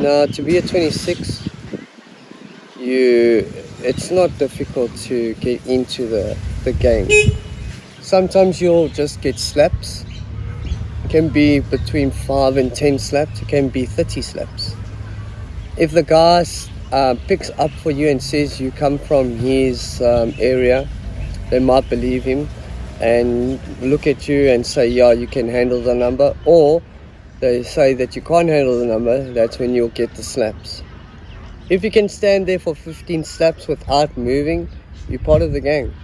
Now, to be a 26, it's not difficult to get into the game. Sometimes you'll just get slaps. It can be between 5 and 10 slaps. It can be 30 slaps. If the guy picks up for you and says you come from his area, they might believe him and look at you and say, yeah, you can handle the number. Or they say that you can't handle the number. That's when you'll get the slaps. If you can stand there for 15 slaps without moving, you're part of the gang.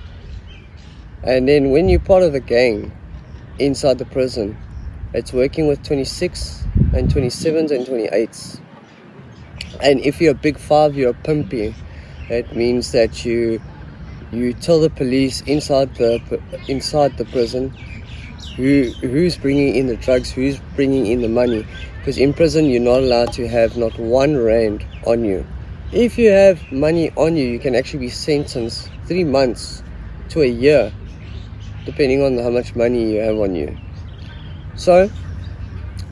And then when you're part of the gang inside the prison, it's working with 26 and 27s and 28s. And if you're a big 5, you're a pimpy. It means that you tell the police inside the prison who's bringing in the drugs, who's bringing in the money. Because in prison, you're not allowed to have not 1 rand on you. If you have money on you, you can actually be sentenced 3 months to a year, depending on how much money you have on you. So,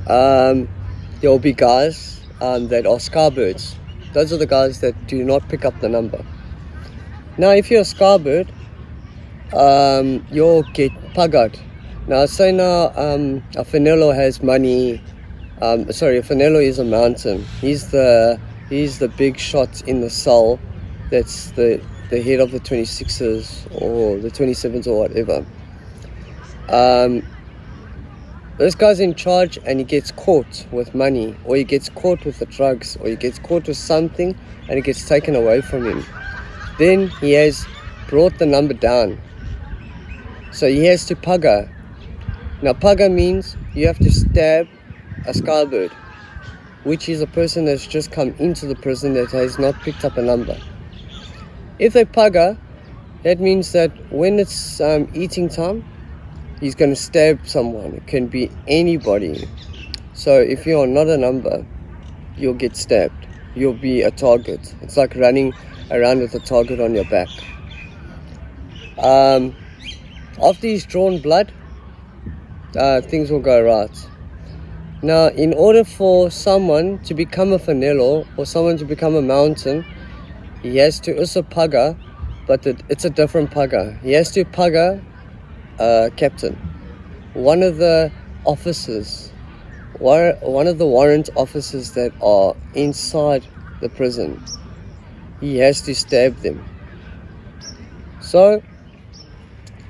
there will be guys that are scarbirds. Those are the guys that do not pick up the number. Now, if you're a scarbird, you'll get pagad. Now, say now a Fanelo has money. A Fanelo is a mountain. He's the big shot in the cell. That's the head of the 26ers or the 27s or whatever. This guy's in charge and he gets caught with money, or he gets caught with the drugs, or he gets caught with something and it gets taken away from him. Then he has brought the number down. So he has to paga. Now paga means you have to stab a scarbird, which is a person that's just come into the prison that has not picked up a number. If they paga, that means that when it's eating time, he's going to stab someone. It can be anybody. So if you're not a number, you'll get stabbed. You'll be a target. It's like running around with a target on your back. After he's drawn blood, things will go right. Now, in order for someone to become a Fanelo or someone to become a mountain, he has to also paga, but it's a different paga. He has to paga captain, one of the officers, one of the warrant officers that are inside the prison. He has to stab them. So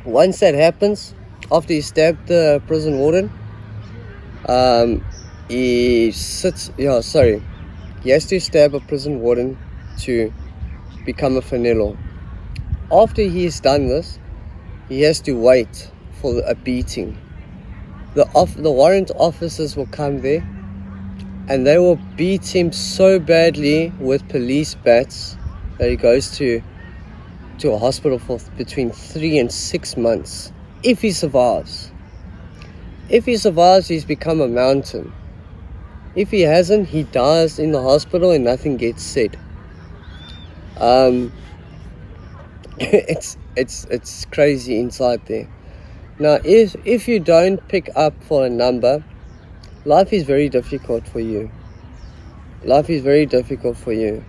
once that happens, after he stabbed the prison warden, he has to stab a prison warden to become a Fanelo. After he's done this, he has to wait for a beating. The warrant officers will come there and they will beat him so badly with police bats that he goes to a hospital for between 3 and 6 months. If he survives. If he survives, he's become a mountain. If he hasn't, he dies in the hospital and nothing gets said. It's crazy inside there. Now, if you don't pick up for a number, life is very difficult for you. Life is very difficult for you.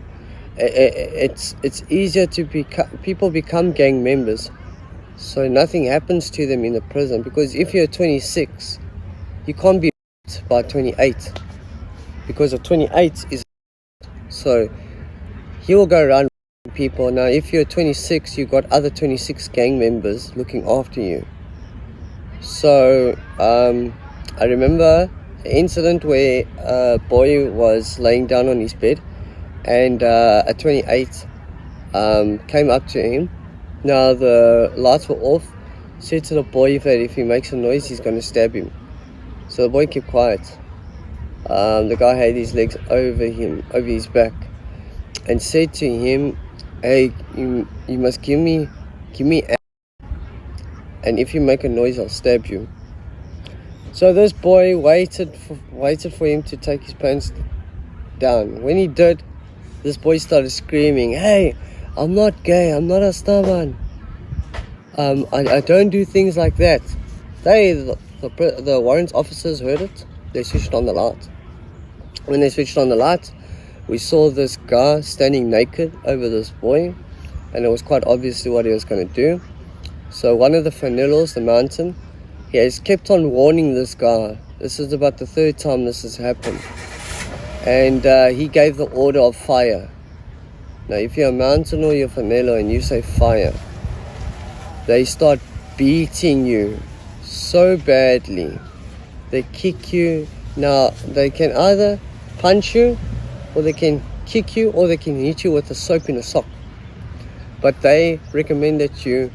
It's easier to people become gang members, so nothing happens to them in the prison. Because if you're 26, you can't be by 28, because a 28 is so he will go around people. Now, if you're 26, you've got other 26 gang members looking after you. So I remember an incident where a boy was laying down on his bed and a 28 came up to him. Now the lights were off. Said to the boy that if he makes a noise, he's going to stab him. So the boy kept quiet. The guy had his legs over his back, and said to him, "Hey, you must give me and if you make a noise, I'll stab you." So this boy waited for him to take his pants down. When he did, this boy started screaming, "Hey, I'm not gay, I'm not a starman. I don't do things like that." The warrant officers heard it. They switched on the light. When they switched on the light, we saw this guy standing naked over this boy, and it was quite obviously what he was going to do. So one of the Fanelos, the mountain, he has kept on warning this guy. This is about the third time this has happened. And he gave the order of fire. Now if you're a mountain or you're a Fanelo and you say fire, they start beating you so badly. They kick you. Now they can either punch you, or they can kick you, or they can hit you with a soap in a sock. But they recommend that you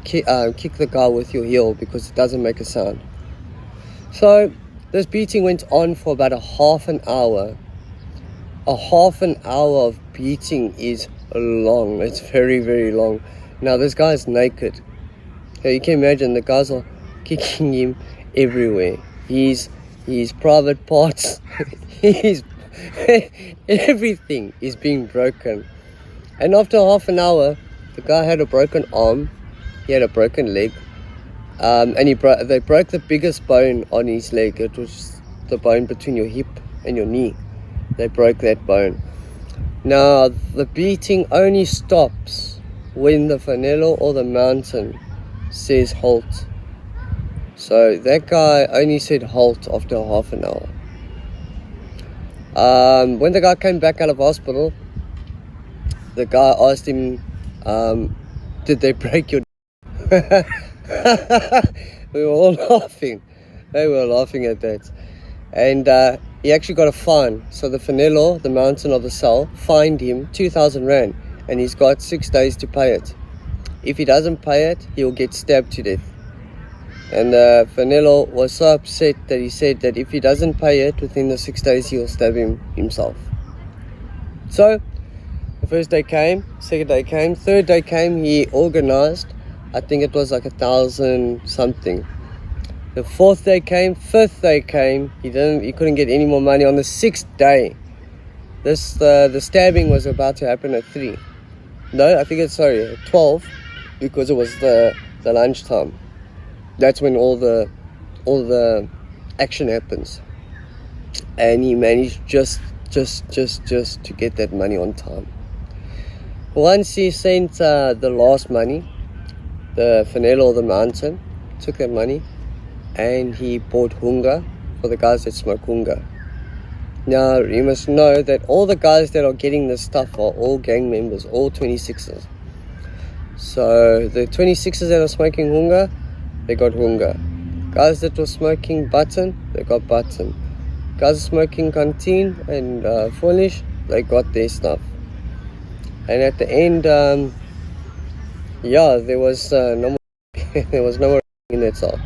kick the guy with your heel because it doesn't make a sound. So this beating went on for about a half an hour. A half an hour of beating is long. It's very, very long. Now this guy is naked. So you can imagine the guys are kicking him everywhere. His private parts, his everything is being broken. And after half an hour, the guy had a broken arm, he had a broken leg, and they broke the biggest bone on his leg. It was the bone between your hip and your knee. They broke that bone. Now the beating only stops when the Fanelo or the mountain says halt. So that guy only said halt after half an hour. When the guy came back out of hospital, the guy asked him, did they break your We were all laughing. They were laughing at that. And he actually got a fine. So the Fanelo, the mountain of the cell, fined him 2,000 Rand, and he's got 6 days to pay it. If he doesn't pay it, he'll get stabbed to death. And Fanelo was so upset that he said that if he doesn't pay it within the 6 days, he'll stab himself. So the first day came, second day came, third day came, he organized, I think it was like 1,000 something. The fourth day came, fifth day came, he couldn't get any more money. On the sixth day, the stabbing was about to happen at 3. No, I think it's, at 12, because it was the lunchtime. That's when all the action happens. And he managed just to get that money on time. Once he sent the last money, the Fanelo of the mountain took that money and he bought hunga for the guys that smoke hunga. Now you must know that all the guys that are getting this stuff are all gang members, all 26ers. So the 26ers that are smoking hunga, they got hunga. Guys that were smoking button, they got button. Guys smoking canteen and foolish, they got their stuff. And at the end, there was no more there was no more in that cell.